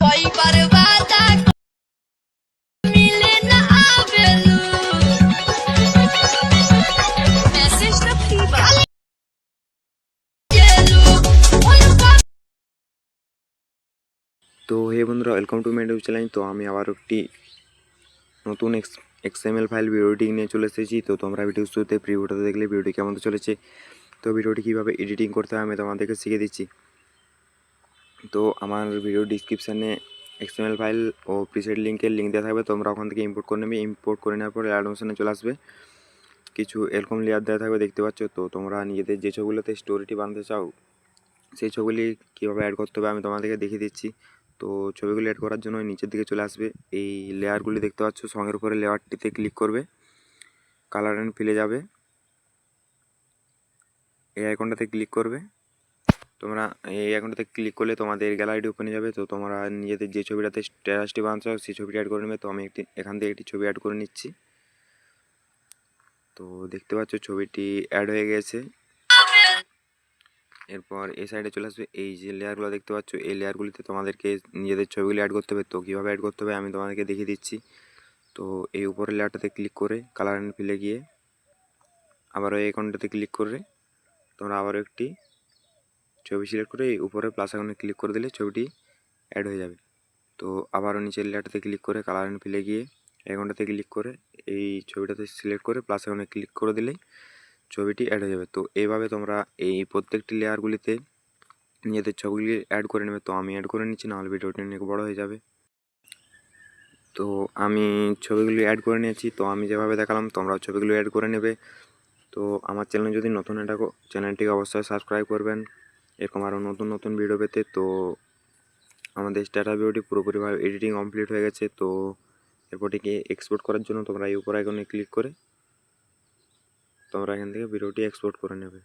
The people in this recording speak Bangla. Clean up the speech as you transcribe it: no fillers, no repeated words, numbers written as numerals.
তো হে বন্ধুরা, welcome to my YouTube channel. তো আমি আবার একটি নতুন এক্সএমএল ফাইল ভিডিও এডিটিং নিয়ে চলে এসেছি। তো তোমরা ভিডিও শুরুতে প্রিভিউটা দেখলে ভিডিওটি কেমন চলেছে, তো ভিডিওটি কীভাবে এডিটিং করতে হয় আমি তোমাদেরকে শিখিয়ে দিচ্ছি। তো আমার ভিডিও ডিসক্রিপশানে এক্সএমএল ফাইল ও প্রিসেট লিঙ্কের লিঙ্ক দেওয়া থাকবে, তোমরা ওখান থেকে ইম্পোর্ট করে নেবে। ইম্পোর্ট করে নেওয়ার পর অ্যাডমিশনে চলে আসবে, কিছু এরকম লেয়ার দেওয়া থাকবে দেখতে পাচ্ছ। তো তোমরা নিজেদের যে ছবিগুলোতে স্টোরিটি বানাতে চাও সেই ছবিগুলি কীভাবে অ্যাড করতে হবে আমি তোমাদেরকে দেখিয়ে দিচ্ছি। তো ছবিগুলি অ্যাড করার জন্য নিচের দিকে চলে আসবে, এই লেয়ারগুলি দেখতে পাচ্ছ, সঙ্গের উপরে লেয়ারটিতে ক্লিক করবে, কালার অ্যান্ড ফিলে যাবে, এই আইকনটাতে ক্লিক করবে। তোমরা এই আইকনটাতে ক্লিক করলে তোমাদের গ্যালারিটি ওপেনে যাবে। তো তোমরা নিজেদের যে ছবিটাতে স্ট্যাটাসটি বানাতে চাও সেই ছবিটি অ্যাড করে নেবে। তো আমি এখান থেকে একটি ছবি অ্যাড করে নিচ্ছি। তো দেখতে পাচ্ছ ছবিটি অ্যাড হয়ে গেছে। এরপর এই সাইডে চলে আসবে, এই যে লেয়ারগুলো দেখতে পাচ্ছ এই লেয়ারগুলিতে তোমাদেরকে নিজেদের ছবিগুলি অ্যাড করতে হবে। তো কীভাবে অ্যাড করতে হবে আমি তোমাদেরকে দেখিয়ে দিচ্ছি। তো এই উপরের লেয়ারটাতে ক্লিক করে কালার অ্যান্ড ফিলে গিয়ে আবারও এই আইকনটাতে ক্লিক করে তোমরা আবারও একটি ছবি সিলেক্ট করে এই উপরে প্লাস আইকনে ক্লিক করে দিলে ছবিটি অ্যাড হয়ে যাবে। তো আবারও নিচের লেয়ারটাতে ক্লিক করে কালার অ্যান্ড ফিলে গিয়ে আইকনটাতে ক্লিক করে এই ছবিটাতে সিলেক্ট করে প্লাস আইকনে ক্লিক করে দিলেই ছবিটি অ্যাড হয়ে যাবে। তো এইভাবে তোমরা এই প্রত্যেকটি লেয়ারগুলিতে নিজেদের ছবিগুলি অ্যাড করে নেবে। তো আমি অ্যাড করে নিচ্ছি, নাহলে ভিডিওটি অনেক বড় হয়ে যাবে। তো আমি ছবিগুলি অ্যাড করে নিয়েছি। তো আমি যেভাবে দেখালাম তোমরাও ছবিগুলি অ্যাড করে নেবে। তো আমার চ্যানেলে যদি নতুন হয়ে থাকো চ্যানেলটিকে অবশ্যই সাবস্ক্রাইব করবেন এরকম আরও নতুন নতুন ভিডিও পেতে। তো আমাদের স্ট্যাটাস ভিডিওটি পুরোপুরিভাবে এডিটিং কমপ্লিট হয়ে গেছে। তো এরপরটিকে এক্সপোর্ট করার জন্য তোমরা এই উপর আইকনে ক্লিক করে তোমরা এখান থেকে ভিডিওটি এক্সপোর্ট করে নেবে।